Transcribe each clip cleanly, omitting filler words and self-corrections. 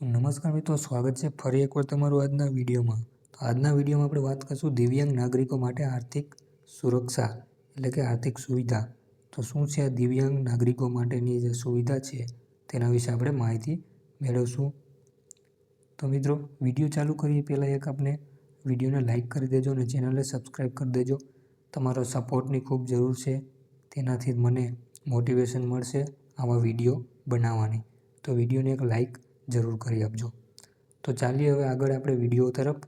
તો નમસ્કાર મિત્રો, સ્વાગત છે ફરી એકવાર તમારું આજના વિડીયોમાં. તો આજના વિડીયોમાં આપણે વાત કરીશું દિવ્યાંગ નાગરિકો માટે આર્થિક સુરક્ષા એટલે કે આર્થિક સુવિધા. તો શું છે આ દિવ્યાંગ નાગરિકો માટેની જે સુવિધા છે તેના વિશે આપણે માહિતી મેળવશું. તો મિત્રો, વિડીયો ચાલુ કરીએ પહેલાં એક આપણે વિડીયોને લાઇક કરી દેજો અને ચેનલને સબસ્ક્રાઈબ કરી દેજો. તમારો સપોર્ટની ખૂબ જરૂર છે, તેનાથી મને મોટિવેશન મળશે આવા વિડીયો બનાવવાની. તો વિડીયોને એક લાઇક જરૂર કરી આપજો. તો ચાલીએ હવે આગળ આપણે વિડીયો તરફ.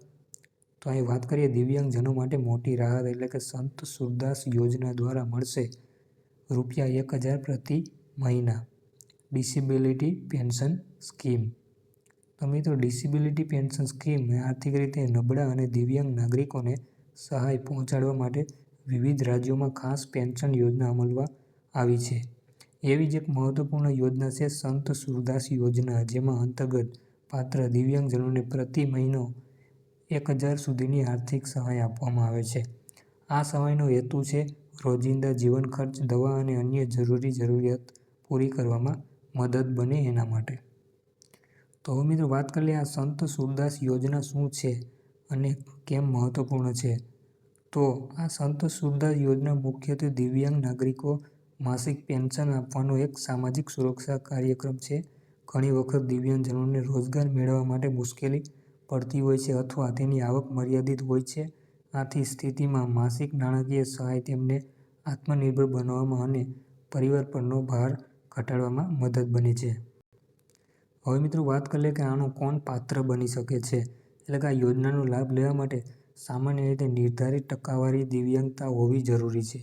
તો અહીં વાત કરીએ દિવ્યાંગજનો માટે મોટી રાહત એટલે કે સંત સુરદાસ યોજના દ્વારા મળશે ₹1000 પ્રતિ મહિના ડિસેબિલિટી પેન્શન સ્કીમ. તો મિત્રો, ડિસેબિલિટી પેન્શન સ્કીમ આર્થિક રીતે નબળા અને દિવ્યાંગ નાગરિકોને સહાય પહોંચાડવા માટે વિવિધ રાજ્યોમાં ખાસ પેન્શન યોજના અમલમાં આવી છે. એવી જ એક મહત્વપૂર્ણ યોજના છે સંત સુરદાસ યોજના, જેમાં અંતર્ગત પાત્ર દિવ્યાંગજનોને પ્રતિ મહિનો 1000 સુધીની આર્થિક સહાય આપવામાં આવે છે. આ સહાયનો હેતુ છે રોજિંદા જીવન ખર્ચ, દવા અને અન્ય જરૂરી જરૂરિયાત પૂરી કરવામાં મદદ બને એના માટે. તો હવે મિત્રો વાત કરી લઈએ આ સંત સુરદાસ યોજના શું છે અને કેમ મહત્વપૂર્ણ છે. તો આ સંત સુરદાસ યોજના મુખ્યત્વે દિવ્યાંગ નાગરિકો માસિક પેન્શન આપવાનો એક સામાજિક સુરક્ષા કાર્યક્રમ છે. ઘણી વખત દિવ્યાંગજનોને રોજગાર મેળવવા માટે મુશ્કેલી પડતી હોય છે અથવા તેની આવક મર્યાદિત હોય છે. આથી સ્થિતિમાં માસિક નાણાકીય સહાય તેમને આત્મનિર્ભર બનાવવામાં અને પરિવાર પરનો ભાર ઘટાડવામાં મદદ બને છે. હવે મિત્રો વાત કરી લઈએ કે આનો કોણ પાત્ર બની શકે છે. એટલે કે આ યોજનાનો લાભ લેવા માટે સામાન્ય રીતે નિર્ધારિત ટકાવારી દિવ્યાંગતા હોવી જરૂરી છે.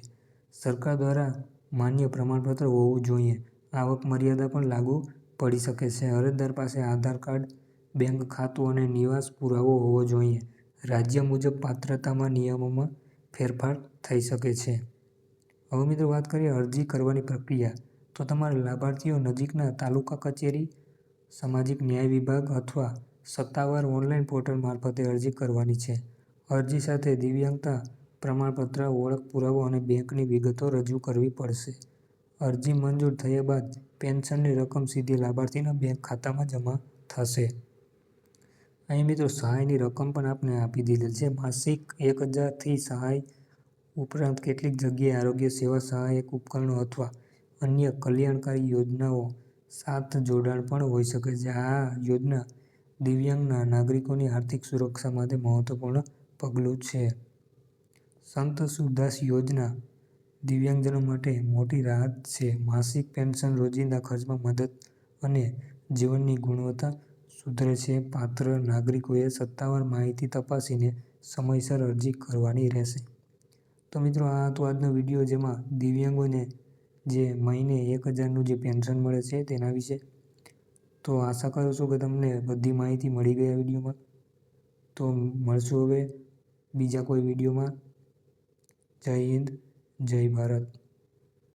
સરકાર દ્વારા માન્ય પ્રમાણપત્ર હોવું જોઈએ. આવક મર્યાદા પણ લાગુ પડી શકે છે. અરજદાર પાસે આધાર કાર્ડ, બેંક ખાતું અને નિવાસ પુરાવો હોવો જોઈએ. રાજ્ય મુજબ પાત્રતામાં નિયમોમાં ફેરફાર થઈ શકે છે. હવે મિત્રો વાત કરીએ અરજી કરવાની પ્રક્રિયા. તો તમારે લાભાર્થીઓ નજીકના તાલુકા કચેરી, સામાજિક ન્યાય વિભાગ અથવા સત્તાવાર ઓનલાઈન પોર્ટલ મારફતે અરજી કરવાની છે. અરજી સાથે દિવ્યાંગતા પ્રમાણપત્ર, ઓળખ પુરાવો અને બેંકની વિગતો રજૂ કરવી પડશે. અરજી મંજૂર થયા બાદ પેન્શનની રકમ સીધી લાભાર્થીના બેંક ખાતામાં જમા થશે. અહીં મિત્રો સહાયની રકમ પણ આપણે આપી દીધેલ છે. માસિક 1000 થી સહાય ઉપરાંત કેટલીક જગ્યાએ આરોગ્ય સેવા સહાયક ઉપકરણો અથવા અન્ય કલ્યાણકારી યોજનાઓ સાથે જોડાણ પણ હોઈ શકે છે. આ યોજના દિવ્યાંગના નાગરિકોની આર્થિક સુરક્ષા માટે મહત્વપૂર્ણ પગલું છે. સંત સુરદાસ યોજના દિવ્યાંગજનો માટે મોટી રાહત છે. માસિક પેન્શન રોજિંદા ખર્ચમાં મદદ અને જીવનની ગુણવત્તા સુધરે છે. પાત્ર નાગરિકોએ સત્તાવાર માહિતી તપાસીને સમયસર અરજી કરવાની રહેશે. તો મિત્રો, આ હતો આજનો વિડીયો, જેમાં દિવ્યાંગોને જે મહિને 1000નું જે પેન્શન મળે છે તેના વિશે. તો આશા કરું છું કે તમને બધી માહિતી મળી ગઈ આ વિડીયોમાં. તો મળશું હવે બીજા કોઈ વિડીયોમાં. જય હિન્દ, જય ભારત.